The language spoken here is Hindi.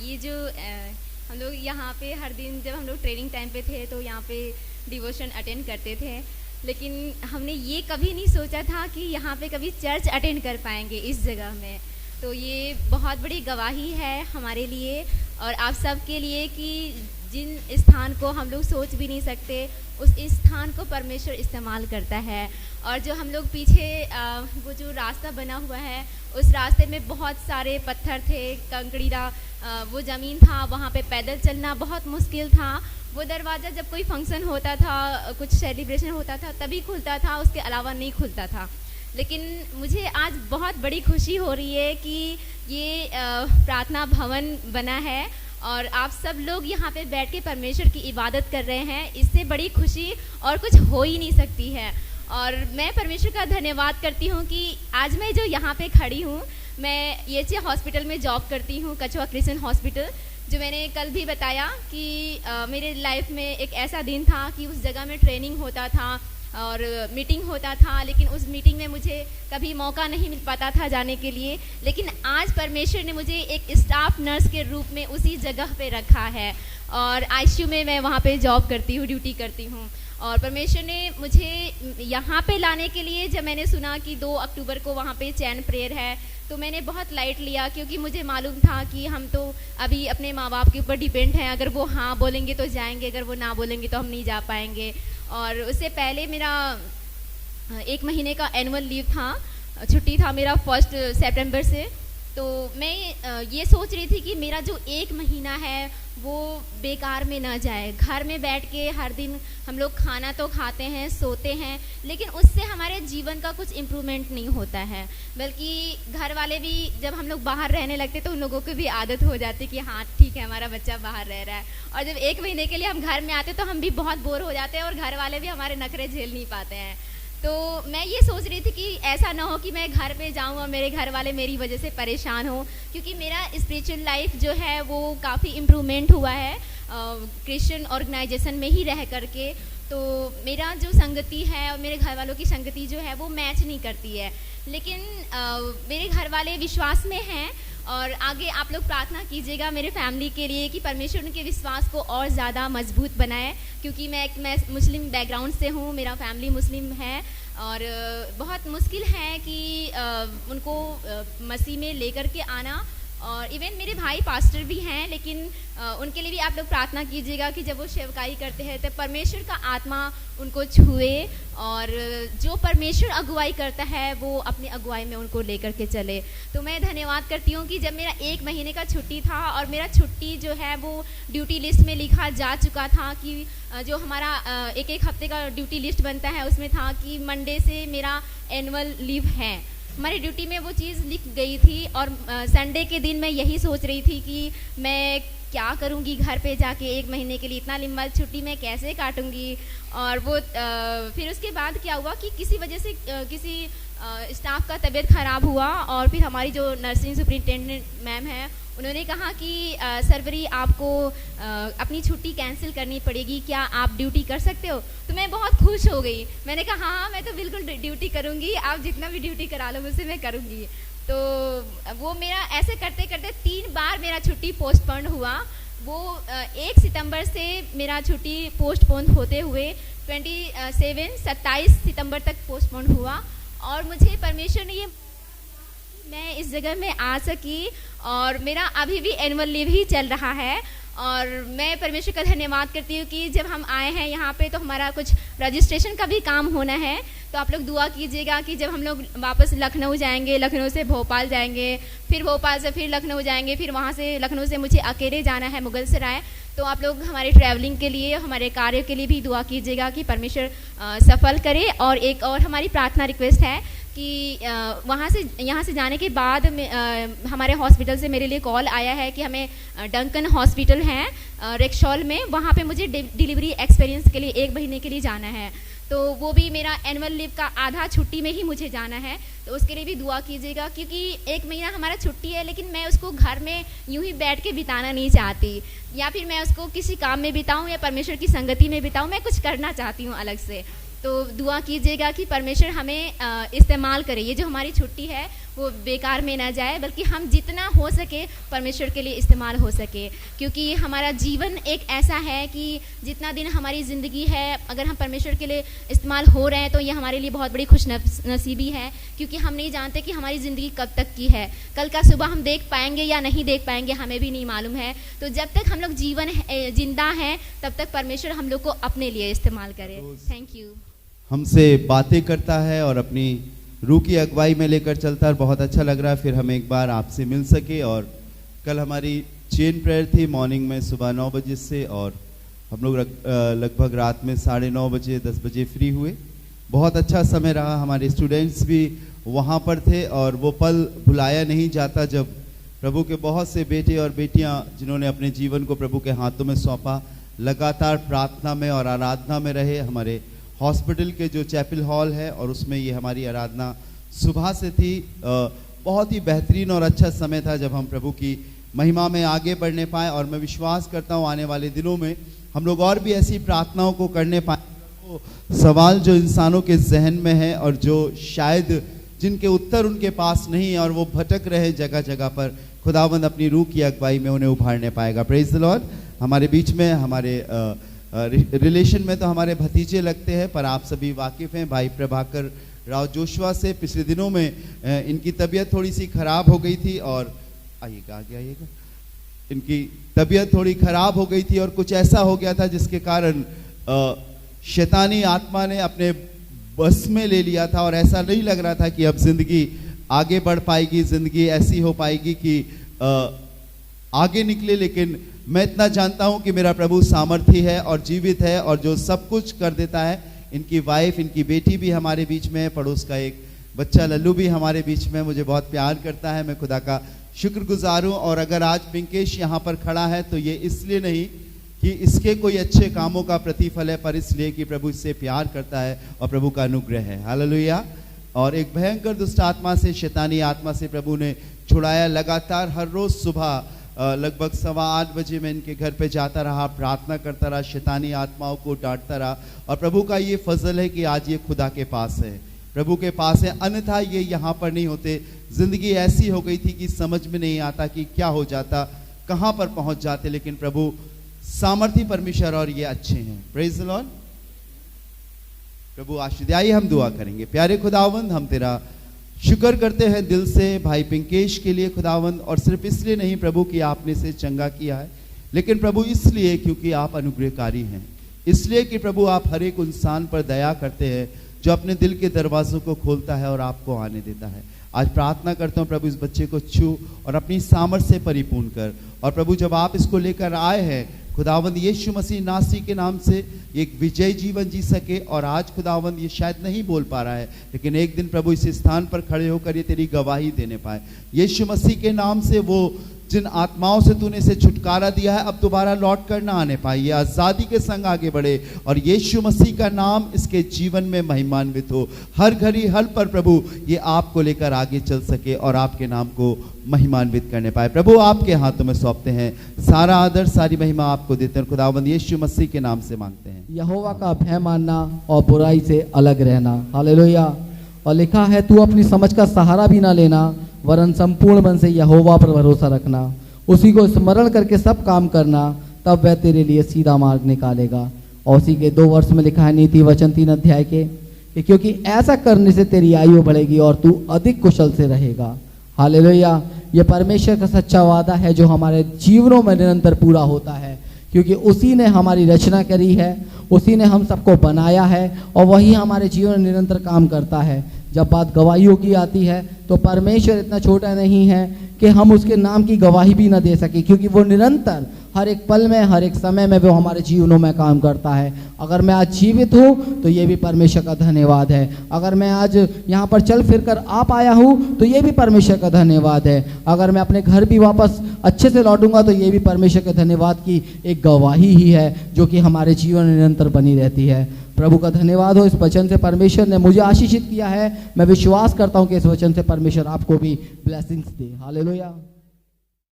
ये जो हम लोग यहाँ पे हर दिन जब हम लोग ट्रेनिंग टाइम पे थे तो यहाँ पे डिवोशन अटेंड करते थे, लेकिन हमने ये कभी नहीं सोचा था कि यहाँ पे कभी चर्च अटेंड कर पाएंगे इस जगह में। तो ये बहुत बड़ी गवाही है हमारे लिए और आप सब के लिए कि जिन स्थान को हम लोग सोच भी नहीं सकते उस स्थान को परमेश्वर इस्तेमाल करता है। और जो हम लोग पीछे वो जो रास्ता बना हुआ है उस रास्ते में बहुत सारे पत्थर थे, कंकड़ीला वो ज़मीन था, वहाँ पे पैदल चलना बहुत मुश्किल था। वो दरवाज़ा जब कोई फंक्शन होता था, कुछ सेलिब्रेशन होता था तभी खुलता था, उसके अलावा नहीं खुलता था। लेकिन मुझे आज बहुत बड़ी खुशी हो रही है कि ये प्रार्थना भवन बना है और आप सब लोग यहाँ पे बैठ के परमेश्वर की इबादत कर रहे हैं। इससे बड़ी खुशी और कुछ हो ही नहीं सकती है। और मैं परमेश्वर का धन्यवाद करती हूँ कि आज मैं जो यहाँ पे खड़ी हूँ, मैं येचे हॉस्पिटल में जॉब करती हूँ, कछुआ क्रिश्चियन हॉस्पिटल। जो मैंने कल भी बताया कि मेरे लाइफ में एक ऐसा दिन था कि उस जगह में ट्रेनिंग होता था और मीटिंग होता था, लेकिन उस मीटिंग में मुझे कभी मौका नहीं मिल पाता था जाने के लिए। लेकिन आज परमेश्वर ने मुझे एक स्टाफ नर्स के रूप में उसी जगह पे रखा है और आईसीयू में मैं वहाँ पे जॉब करती हूँ, ड्यूटी करती हूँ। और परमेश्वर ने मुझे यहाँ पे लाने के लिए, जब मैंने सुना कि 2 अक्टूबर को वहाँ पे चैन प्रेयर है, तो मैंने बहुत लाइट लिया, क्योंकि मुझे मालूम था कि हम तो अभी अपने माँ बाप के ऊपर डिपेंड हैं। अगर वो हाँ बोलेंगे तो जाएंगे, अगर वो ना बोलेंगे तो हम नहीं जा पाएंगे। और उससे पहले मेरा 1 महीने का एनुअल लीव था, छुट्टी था मेरा 1 सितंबर से। तो मैं ये सोच रही थी कि मेरा जो 1 महीना है वो बेकार में ना जाए। घर में बैठ के हर दिन हम लोग खाना तो खाते हैं, सोते हैं, लेकिन उससे हमारे जीवन का कुछ इम्प्रूवमेंट नहीं होता है। बल्कि घर वाले भी जब हम लोग बाहर रहने लगते तो उन लोगों को भी आदत हो जाती कि हाँ ठीक है, हमारा बच्चा बाहर रह रहा है। और जब 1 महीने के लिए हम घर में आते तो हम भी बहुत बोर हो जाते हैं और घर वाले भी हमारे नखरे झेल नहीं पाते हैं। तो मैं ये सोच रही थी कि ऐसा ना हो कि मैं घर पे जाऊँ और मेरे घर वाले मेरी वजह से परेशान हो, क्योंकि मेरा स्पिरिचुअल लाइफ जो है वो काफ़ी इम्प्रूवमेंट हुआ है क्रिश्चियन ऑर्गेनाइजेशन में ही रह करके। तो मेरा जो संगति है और मेरे घर वालों की संगति जो है वो मैच नहीं करती है। लेकिन मेरे घर वाले विश्वास में हैं और आगे आप लोग प्रार्थना कीजिएगा मेरे फैमिली के लिए कि परमेश्वर उनके विश्वास को और ज़्यादा मजबूत बनाए, क्योंकि मैं मुस्लिम बैकग्राउंड से हूँ, मेरा फैमिली मुस्लिम है और बहुत मुश्किल है कि उनको मसीह में लेकर के आना। और इवन मेरे भाई पास्टर भी हैं, लेकिन उनके लिए भी आप लोग प्रार्थना कीजिएगा कि जब वो सेवकाई करते हैं तो परमेश्वर का आत्मा उनको छुए और जो परमेश्वर अगुवाई करता है वो अपनी अगुवाई में उनको लेकर के चले। तो मैं धन्यवाद करती हूँ कि जब मेरा 1 महीने का छुट्टी था और मेरा छुट्टी जो है वो ड्यूटी लिस्ट में लिखा जा चुका था कि जो हमारा 1-1 हफ्ते का ड्यूटी लिस्ट बनता है उसमें था कि मंडे से मेरा एनुअल लीव है। हमारी ड्यूटी में वो चीज़ लिख गई थी और संडे के दिन मैं यही सोच रही थी कि मैं क्या करूँगी घर पे जाके 1 महीने के लिए, इतना लंबा छुट्टी मैं कैसे काटूँगी। और वो फिर उसके बाद क्या हुआ कि किसी वजह से किसी स्टाफ का तबीयत ख़राब हुआ और फिर हमारी जो नर्सिंग सुपरिटेंडेंट मैम है उन्होंने कहा कि सरवरी आपको अपनी छुट्टी कैंसिल करनी पड़ेगी, क्या आप ड्यूटी कर सकते हो। तो मैं बहुत खुश हो गई, मैंने कहा हाँ मैं तो बिल्कुल ड्यूटी करूँगी, आप जितना भी ड्यूटी करा लो मुझसे मैं करूँगी। तो वो मेरा ऐसे करते करते 3 बार मेरा छुट्टी पोस्टपोन हुआ। वो 1 सितंबर से मेरा छुट्टी पोस्टपोन होते हुए 27 सितंबर तक पोस्टपोन हुआ और मुझे परमेश्वर ने ये मैं इस जगह में आ सकी और मेरा अभी भी एनुअल लीव ही चल रहा है। और मैं परमेश्वर का धन्यवाद करती हूँ कि जब हम आए हैं यहाँ पे तो हमारा कुछ रजिस्ट्रेशन का भी काम होना है। तो आप लोग दुआ कीजिएगा कि जब हम लोग वापस लखनऊ जाएंगे, लखनऊ से भोपाल जाएंगे, फिर भोपाल से फिर लखनऊ जाएंगे, फिर वहाँ से लखनऊ से मुझे अकेले जाना है मुगलसराय। तो आप लोग हमारे ट्रैवलिंग के लिए, हमारे कार्य के लिए भी दुआ कीजिएगा कि परमेश्वर सफल करे। और एक और हमारी प्रार्थना रिक्वेस्ट है कि यहाँ से जाने के बाद हमारे हॉस्पिटल से मेरे लिए कॉल आया है कि हमें डंकन हॉस्पिटल है रेक्सॉल में, वहाँ पे मुझे डिलीवरी एक्सपीरियंस के लिए 1 महीने के लिए जाना है। तो वो भी मेरा एनुअल लीव का आधा छुट्टी में ही मुझे जाना है। तो उसके लिए भी दुआ कीजिएगा, क्योंकि 1 महीना हमारा छुट्टी है लेकिन मैं उसको घर में यूं ही बैठ के बिताना नहीं चाहती, या फिर मैं उसको किसी काम में बिताऊं या परमेश्वर की संगति में बिताऊं, मैं कुछ करना चाहती हूं अलग से। तो दुआ कीजिएगा कि परमेश्वर हमें इस्तेमाल करे, ये जो हमारी छुट्टी है वो बेकार में ना जाए, बल्कि हम जितना हो सके परमेश्वर के लिए इस्तेमाल हो सके, क्योंकि हमारा जीवन एक ऐसा है कि जितना दिन हमारी ज़िंदगी है, अगर हम परमेश्वर के लिए इस्तेमाल हो रहे हैं तो ये हमारे लिए बहुत बड़ी खुशनसीबी है, क्योंकि हम नहीं जानते कि हमारी ज़िंदगी कब तक की है, कल का सुबह हम देख पाएंगे या नहीं देख पाएंगे हमें भी नहीं मालूम है। तो जब तक हम लोग जिंदा हैं तब तक परमेश्वर हम लोग को अपने लिए इस्तेमाल करे। Thank you. हमसे बातें करता है और अपनी रूह की अगुवाई में लेकर चलता है, बहुत अच्छा लग रहा है फिर हम एक बार आपसे मिल सके। और कल हमारी चेन प्रेयर थी मॉर्निंग में सुबह 9 बजे से, और हम लोग लगभग रात में 9:30 बजे 10 बजे फ्री हुए। बहुत अच्छा समय रहा, हमारे स्टूडेंट्स भी वहाँ पर थे और वो पल भुलाया नहीं जाता जब प्रभु के बहुत से बेटे और बेटियाँ जिन्होंने अपने जीवन को प्रभु के हाथों में सौंपा, लगातार प्रार्थना में और आराधना में रहे। हमारे हॉस्पिटल के जो चैपल हॉल है और उसमें ये हमारी आराधना सुबह से थी। बहुत ही बेहतरीन और अच्छा समय था जब हम प्रभु की महिमा में आगे बढ़ने पाए, और मैं विश्वास करता हूँ आने वाले दिनों में हम लोग और भी ऐसी प्रार्थनाओं को करने पाए। सवाल जो इंसानों के जहन में है और जो शायद जिनके उत्तर उनके पास नहीं है और वो भटक रहे जगह जगह पर, खुदावंद अपनी रूह की अगुवाई में उन्हें उभारने पाएगा। Praise the Lord. हमारे बीच में हमारे रिलेशन में तो हमारे भतीजे लगते हैं, पर आप सभी वाकिफ़ हैं भाई प्रभाकर राव जोशवा से। पिछले दिनों में इनकी तबीयत थोड़ी सी खराब हो गई थी, और आइएगा इनकी तबीयत थोड़ी खराब हो गई थी और कुछ ऐसा हो गया था जिसके कारण शैतानी आत्मा ने अपने बस में ले लिया था, और ऐसा नहीं लग रहा था कि अब जिंदगी आगे बढ़ पाएगी, जिंदगी ऐसी हो पाएगी कि आगे निकले। लेकिन मैं इतना जानता हूं कि मेरा प्रभु सामर्थी है और जीवित है और जो सब कुछ कर देता है। इनकी वाइफ, इनकी बेटी भी हमारे बीच में है, पड़ोस का एक बच्चा लल्लू भी हमारे बीच में मुझे बहुत प्यार करता है। मैं खुदा का शुक्रगुजार हूं। और अगर आज पिंकेश यहाँ पर खड़ा है तो ये इसलिए नहीं कि इसके कोई अच्छे कामों का प्रतिफल है, पर इसलिए कि प्रभु इससे प्यार करता है और प्रभु का अनुग्रह है। हालेलुया। और एक भयंकर दुष्ट आत्मा से, शैतानी आत्मा से प्रभु ने छुड़ाया। लगातार हर रोज सुबह लगभग 8:15 बजे मैं इनके घर पे जाता रहा, प्रार्थना करता रहा, शैतानी आत्माओं को डांटता रहा, और प्रभु का ये फजल है कि आज ये खुदा के पास है, प्रभु के पास है, अन्यथा ये यहाँ पर नहीं होते। जिंदगी ऐसी हो गई थी कि समझ में नहीं आता कि क्या हो जाता, कहाँ पर पहुंच जाते। लेकिन प्रभु सामर्थी परमेश्वर और ये अच्छे हैं। Praise the Lord. प्रभु आशीष दे। आइए हम दुआ करेंगे। प्यारे खुदावंद, हम तेरा शुक्र करते हैं दिल से भाई पिंकेश के लिए खुदावंद, और सिर्फ इसलिए नहीं प्रभु कि आपने से चंगा किया है, लेकिन प्रभु इसलिए क्योंकि आप अनुग्रहकारी हैं, इसलिए कि प्रभु आप हर एक इंसान पर दया करते हैं जो अपने दिल के दरवाजों को खोलता है और आपको आने देता है। आज प्रार्थना करता हूँ प्रभु इस बच्चे को छू और अपनी सामर्थ्य से परिपूर्ण कर। और प्रभु जब आप इसको लेकर आए हैं खुदावंद यीशु मसीह नासरी के नाम से एक विजय जीवन जी सके। और आज खुदावंद ये शायद नहीं बोल पा रहा है, लेकिन एक दिन प्रभु इस स्थान पर खड़े होकर ये तेरी गवाही देने पाए। यीशु मसीह के नाम से वो जिन आत्माओं से तूने इसे छुटकारा दिया है अब दोबारा लौट कर ना आने पाए, ये आज़ादी के संग आगे बढ़े और यीशु मसीह का नाम इसके जीवन में महिमान्वित हो। हर घड़ी हर पर प्रभु ये आपको लेकर आगे चल सके और आपके नाम को महिमान्वित करने पाए। प्रभु आपके हाथों में सौंपते हैं, सारा आदर सारी महिमा आपको देते हैं। खुदावंद यीशु मसीह के नाम से मांगते हैं। यहोवा का भय मानना और बुराई से अलग रहना। हालेलुया। और लिखा है तू अपनी समझ का सहारा भी ना लेना, वरन संपूर्ण मन से यहोवा पर भरोसा रखना, उसी को स्मरण करके सब काम करना, तब वह तेरे लिए सीधा मार्ग निकालेगा। और उसी के 2 वर्ष में लिखा है नीति वचन 3 अध्याय के कि क्योंकि ऐसा करने से तेरी आयु बढ़ेगी और तू अधिक कुशल से रहेगा। हालेलुया। ये परमेश्वर का सच्चा वादा है जो हमारे जीवनों में निरंतर पूरा होता है, क्योंकि उसी ने हमारी रचना करी है, उसी ने हम सबको बनाया है और वही हमारे जीवन में निरंतर काम करता है। जब बात गवाहियों की आती है तो परमेश्वर इतना छोटा नहीं है कि हम उसके नाम की गवाही भी ना दे सके, क्योंकि वो निरंतर हर एक पल में हर एक समय में वो हमारे जीवनों में काम करता है। अगर मैं आज जीवित हूँ तो ये भी परमेश्वर का धन्यवाद है। अगर मैं आज यहाँ पर चल फिर कर आ पाया हूँ तो ये भी परमेश्वर का धन्यवाद है। अगर मैं अपने घर भी वापस अच्छे से लौटूंगा तो ये भी परमेश्वर के धन्यवाद की एक गवाही ही है जो कि हमारे जीवन में निरंतर बनी रहती है। प्रभु का धन्यवाद हो। इस वचन से परमेश्वर ने मुझे आशीषित किया है। मैं विश्वास करता हूँ कि इस वचन से परमेश्वर आपको भी ब्लेसिंग्स दे। हालेलुया।